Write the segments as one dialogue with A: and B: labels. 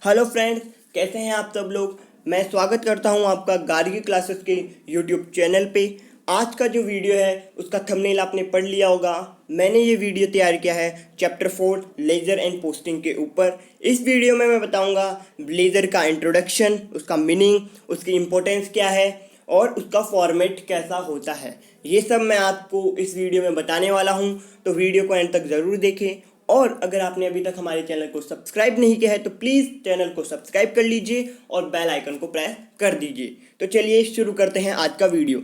A: Hello friends, कैसे हैं आप सब लोग। मैं स्वागत करता हूं आपका गार्गी क्लासेस के यूट्यूब चैनल पे। आज का जो वीडियो है उसका थंबनेल आपने पढ़ लिया होगा। मैंने ये वीडियो तैयार किया है चैप्टर 4 लेज़र एंड पोस्टिंग के ऊपर। इस वीडियो में मैं बताऊंगा लेज़र का इंट्रोडक्शन, उसका मीनिंग, उसकी इम्पोर्टेंस क्या है और उसका फॉर्मेट कैसा होता है। ये सब मैं आपको इस वीडियो में बताने वाला हूँ, तो वीडियो को एंड तक ज़रूर देखें। और अगर आपने अभी तक हमारे चैनल को सब्सक्राइब नहीं किया है तो प्लीज़ चैनल को सब्सक्राइब कर लीजिए और बेल आइकन को प्रेस कर दीजिए। तो चलिए शुरू करते हैं आज का वीडियो।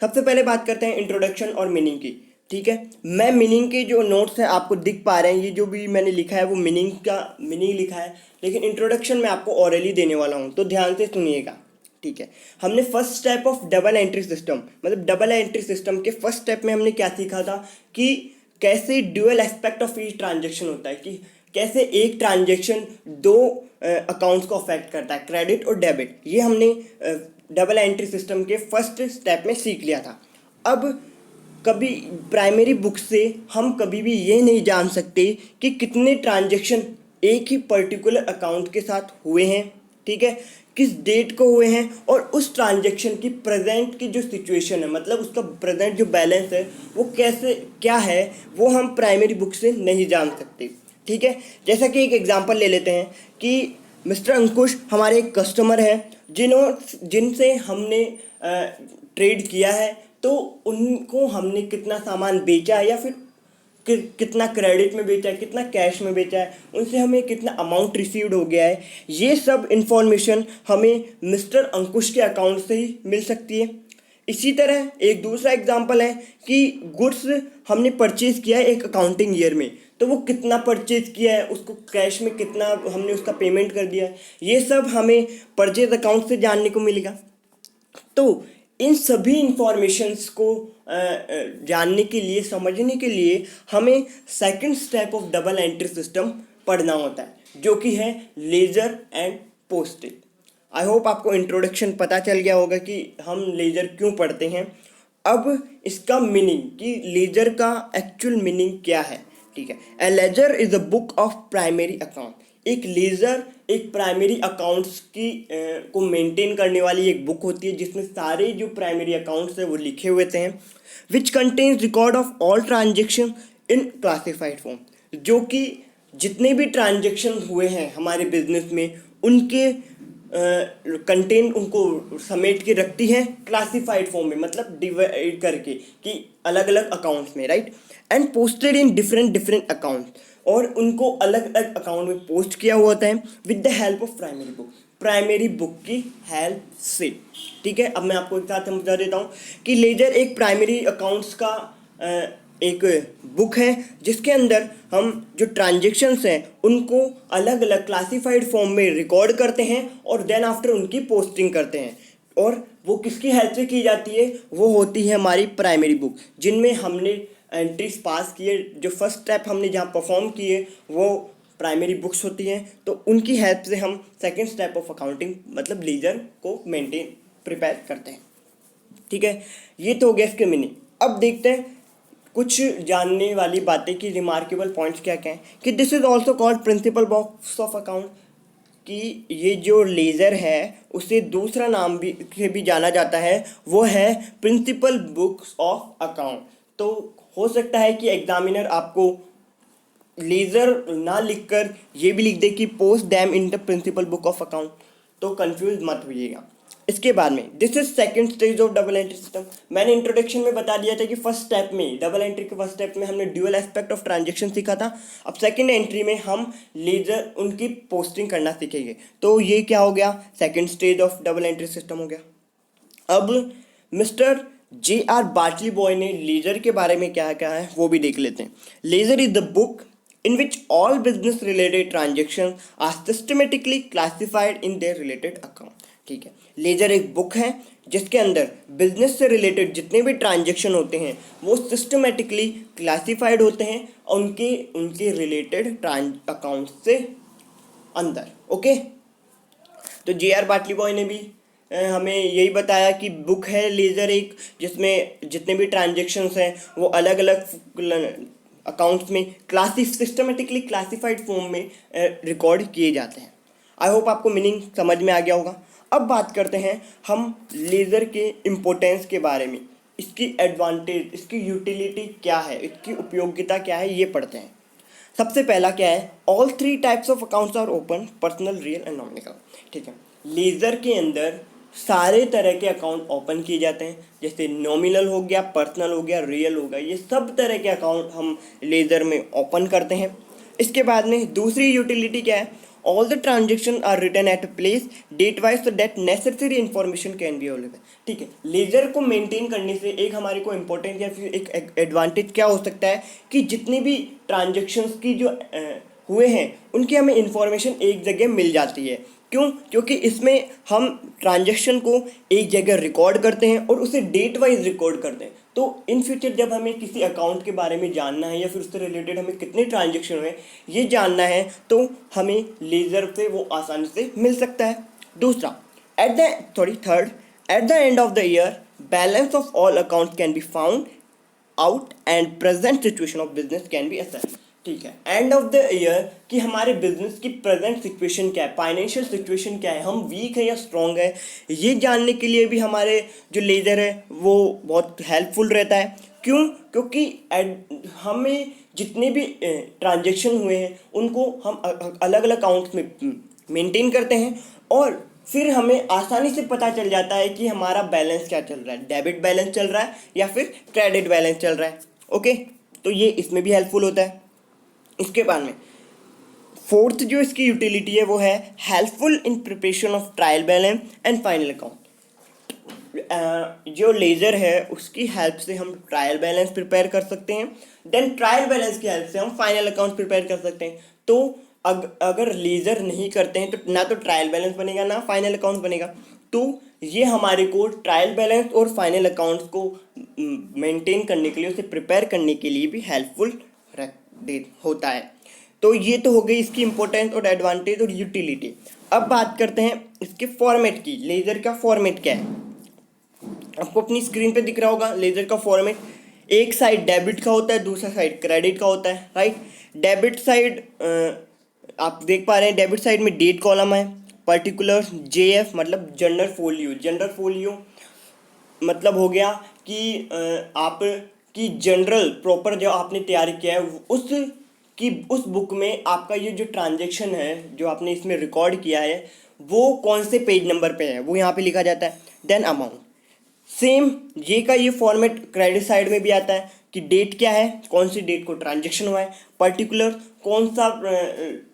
A: सबसे पहले बात करते हैं इंट्रोडक्शन और मीनिंग की। ठीक है, मैं मीनिंग के जो नोट्स हैं आपको दिख पा रहे हैं, ये जो भी मैंने लिखा है वो मीनिंग का मीनिंग लिखा है, लेकिन इंट्रोडक्शन मैं आपको ऑरली देने वाला हूँ, तो ध्यान से सुनिएगा। ठीक है, हमने first step of double entry system, मतलब डबल एंट्री सिस्टम के फर्स्ट स्टेप में हमने क्या सीखा था कि कैसे dual aspect of each transaction होता है, कि कैसे एक ट्रांजेक्शन दो अकाउंट्स को अफेक्ट करता है, क्रेडिट और डेबिट। ये हमने डबल एंट्री सिस्टम के फर्स्ट स्टेप में सीख लिया था। अब कभी प्राइमरी बुक से हम कभी भी ये नहीं जान सकते कि कितने ट्रांजेक्शन एक ही पर्टिकुलर अकाउंट के साथ हुए हैं, ठीक है, किस डेट को हुए हैं, और उस ट्रांजैक्शन की प्रेजेंट की जो सिचुएशन है, मतलब उसका प्रेजेंट जो बैलेंस है वो कैसे क्या है, वो हम प्राइमरी बुक से नहीं जान सकते। ठीक है, जैसा कि एक एग्जांपल ले लेते हैं कि मिस्टर अंकुश हमारे एक कस्टमर हैं जिनसे हमने ट्रेड किया है, तो उनको हमने कितना सामान बेचा है या फिर कितना क्रेडिट में बेचा है, कितना कैश में बेचा है, उनसे हमें कितना अमाउंट रिसीव्ड हो गया है, ये सब इंफॉर्मेशन हमें मिस्टर अंकुश के अकाउंट से ही मिल सकती है। इसी तरह एक दूसरा एग्जांपल है कि गुड्स हमने परचेज़ किया है एक अकाउंटिंग ईयर में, तो वो कितना परचेज़ किया है, उसको कैश में कितना हमने उसका पेमेंट कर दिया है, ये सब हमें परचेज अकाउंट से जानने को मिलेगा। तो इन सभी इंफॉर्मेशंस को जानने के लिए, समझने के लिए हमें second step of double entry system पढ़ना होता है, जो कि है ledger and postage. I hope आपको इंट्रोडक्शन पता चल गया होगा कि हम लेजर क्यों पढ़ते हैं। अब इसका मीनिंग, कि लेजर का एक्चुअल मीनिंग क्या है। ठीक है, a ledger is a book of primary account. एक लेजर एक प्राइमरी अकाउंट्स की को मेंटेन करने वाली एक बुक होती है, जिसमें सारे जो प्राइमरी अकाउंट्स हैं वो लिखे हुए थे, which contains record of all transaction in classified form, जो कि जितने भी ट्रांजेक्शन हुए हैं हमारे बिजनेस में उनके कंटेंट उनको समेट के रखती है क्लासिफाइड फॉर्म में, मतलब डिवाइड करके कि अलग अलग अकाउंट्स में, right, and posted in different accounts, और उनको अलग अलग अकाउंट में पोस्ट किया हुआ होता है with the help of primary book की हेल्प से। ठीक है, अब मैं आपको एक साथ समझा देता हूँ कि लेजर एक प्राइमरी अकाउंट्स का एक बुक है, जिसके अंदर हम जो ट्रांजेक्शन्स हैं उनको अलग अलग क्लासिफाइड फॉर्म में रिकॉर्ड करते हैं और देन आफ्टर उनकी पोस्टिंग करते हैं। और वो किसकी हेल्प से की जाती है, वो होती है हमारी प्राइमरी बुक, जिनमें हमने एंट्रीज पास किए, जो फर्स्ट स्टेप हमने जहाँ परफॉर्म किए वो प्राइमरी बुक्स होती हैं। तो उनकी हेल्प से हम सेकेंड स्टेप ऑफ अकाउंटिंग, मतलब लेजर को प्रिपेयर करते हैं। ठीक है, ये तो हो गया इसके मीनिंग। अब देखते हैं कुछ जानने वाली बातें कि रिमार्केबल पॉइंट्स क्या क्या हैं। कि this is also called principal books of account, कि ये जो लेज़र है उसे दूसरा नाम भी से भी जाना जाता है, वो है प्रिंसिपल बुक्स ऑफ अकाउंट। तो हो सकता है कि एग्जामिनर आपको लेज़र ना लिखकर ये भी लिख दे कि post them in the principal book of account, तो कंफ्यूज मत होइएगा। इसके बाद में this is second stage of double entry system. मैंने इंट्रोडक्शन में बता दिया था कि फर्स्ट स्टेप में, डबल एंट्री के फर्स्ट स्टेप में हमने ड्यूअल एस्पेक्ट ऑफ ट्रांजेक्शन सीखा था। अब सेकंड एंट्री में हम लेजर उनकी पोस्टिंग करना सीखेंगे। तो ये क्या हो गया, second stage of double entry system हो गया। अब मिस्टर J.R. बार्टली बॉय ने लेजर के बारे में क्या क्या है वो भी देख लेते हैं। Ledger is the book in which all business related transactions are systematically classified in their related account। ठीक है, लेजर एक बुक है जिसके अंदर बिजनेस से रिलेटेड जितने भी ट्रांजेक्शन होते हैं वो सिस्टमेटिकली क्लासिफाइड होते हैं उनके उनके रिलेटेड अकाउंट से अंदर। ओके, तो J.R. बार्टली बॉय ने भी हमें यही बताया कि बुक है लेजर एक, जिसमें जितने भी ट्रांजेक्शन्स हैं वो अलग अलग अकाउंट्स में सिस्टमेटिकली क्लासिफाइड फॉर्म में रिकॉर्ड किए जाते हैं। आई होप आपको मीनिंग समझ में आ गया होगा। अब बात करते हैं हम लेज़र के इम्पोर्टेंस के बारे में, इसकी एडवांटेज, इसकी यूटिलिटी क्या है, इसकी उपयोगिता क्या है, ये पढ़ते हैं। सबसे पहला क्या है, all three types of accounts are open, personal, real and nominal. ठीक है, लेज़र के अंदर सारे तरह के अकाउंट ओपन किए जाते हैं, जैसे नॉमिनल हो गया, पर्सनल हो गया, रियल हो गया, ये सब तरह के अकाउंट हम लेज़र में ओपन करते हैं। इसके बाद में दूसरी यूटिलिटी क्या है, all the transaction are written at a place date wise so that necessary information can be available. ठीक है, लेज़र को मेंटेन करने से एक हमारे को इम्पोर्टेंट या फिर एक एडवांटेज क्या हो सकता है कि जितनी भी ट्रांजेक्शन्स की जो हुए हैं उनकी हमें इंफॉर्मेशन एक जगह मिल जाती है। क्यों? क्योंकि इसमें हम ट्रांजेक्शन को एक जगह रिकॉर्ड करते हैं और उसे डेट वाइज रिकॉर्ड करते हैं। तो इन फ्यूचर जब हमें किसी अकाउंट के बारे में जानना है या फिर उससे रिलेटेड हमें कितने ट्रांजेक्शन हुए ये जानना है तो हमें लेज़र से वो आसानी से मिल सकता है। दूसरा, third, at the end of the year balance of all accounts can be found out and present situation of business can be assessed. ठीक है, एंड ऑफ द ईयर कि हमारे बिजनेस की प्रेजेंट सिचुएशन क्या है, फाइनेंशियल सिचुएशन क्या है, हम वीक है या स्ट्रॉन्ग है, ये जानने के लिए भी हमारे जो लेज़र है वो बहुत हेल्पफुल रहता है। क्यों? क्योंकि हमें जितने भी ट्रांजेक्शन हुए हैं उनको हम अलग अलग अकाउंट्स में मेंटेन करते हैं और फिर हमें आसानी से पता चल जाता है कि हमारा बैलेंस क्या चल रहा है, डेबिट बैलेंस चल रहा है या फिर क्रेडिट बैलेंस चल रहा है। ओके, तो ये इसमें भी हेल्पफुल होता है। इसके बाद में फोर्थ जो इसकी यूटिलिटी है वो है helpful in preparation of trial balance and final account. जो लेज़र है उसकी हेल्प से हम ट्रायल बैलेंस प्रिपेयर कर सकते हैं, देन ट्रायल बैलेंस की हेल्प से हम फाइनल अकाउंट प्रिपेयर कर सकते हैं। तो अगर लेज़र नहीं करते हैं तो ना तो ट्रायल बैलेंस बनेगा ना फाइनल अकाउंट बनेगा। तो ये हमारे को ट्रायल बैलेंस और फाइनल अकाउंट्स को मेंटेन करने के लिए, उसे प्रिपेयर करने के लिए भी हेल्पफुल होता है। तो ये तो हो गई इसकी इंपॉर्टेंस और एडवांटेज और यूटिलिटी। अब बात करते हैं इसके फॉर्मेट की। लेज़र का फॉर्मेट क्या है, आपको अपनी स्क्रीन पे दिख रहा होगा। लेज़र का फॉर्मेट, एक साइड डेबिट का होता है, दूसरा साइड क्रेडिट का होता है, राइट। डेबिट साइड आप देख पा रहे हैं, डेबिट साइड में डेट कॉलम है, पर्टिकुलर JF मतलब जनरल फोलियो। जनरल फोलियो मतलब हो गया कि आप की जनरल प्रॉपर जो आपने तैयार किया है उस बुक में आपका ये जो ट्रांजेक्शन है जो आपने इसमें रिकॉर्ड किया है वो कौन से पेज नंबर पे है वो यहाँ पे लिखा जाता है। देन अमाउंट, सेम ये फॉर्मेट क्रेडिट साइड में भी आता है कि डेट क्या है, कौन सी डेट को ट्रांजेक्शन हुआ है, पर्टिकुलर कौन सा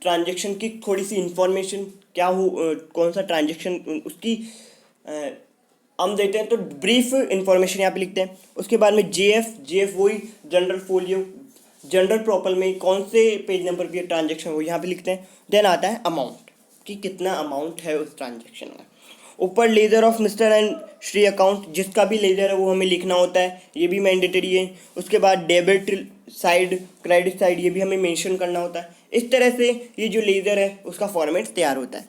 A: ट्रांजेक्शन की थोड़ी सी इंफॉर्मेशन क्या हो, कौन सा ट्रांजेक्शन उसकी हम देते हैं तो ब्रीफ इंफॉर्मेशन यहाँ पे लिखते हैं। उसके बाद में JF वही जनरल फोलियो, जनरल प्रॉपर में कौन से पेज नंबर पे ट्रांजेक्शन वो यहाँ पे लिखते हैं। देन आता है अमाउंट कि कितना अमाउंट है उस ट्रांजेक्शन में। ऊपर laser of mister and Shri account, जिसका भी लेज़र है वो हमें लिखना होता है, ये भी मैंडेटरी है। उसके बाद डेबिट साइड, क्रेडिट साइड, ये भी हमें मेंशन करना होता है। इस तरह से ये जो लेज़र है उसका फॉर्मेट तैयार होता है।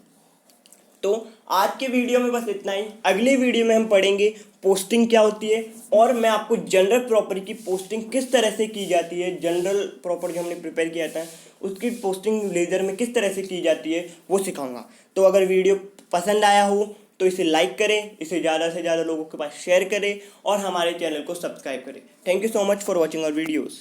A: तो आज के वीडियो में बस इतना ही। अगले वीडियो में हम पढ़ेंगे पोस्टिंग क्या होती है और मैं आपको जनरल प्रॉपर की पोस्टिंग किस तरह से की जाती है, जनरल प्रॉपर जो हमने प्रिपेयर किया था उसकी पोस्टिंग लेज़र में किस तरह से की जाती है वो सिखाऊंगा। तो अगर वीडियो पसंद आया हो तो इसे लाइक करें, इसे ज़्यादा से ज़्यादा लोगों के पास शेयर करें और हमारे चैनल को सब्सक्राइब करें। Thank you so much for watching our videos.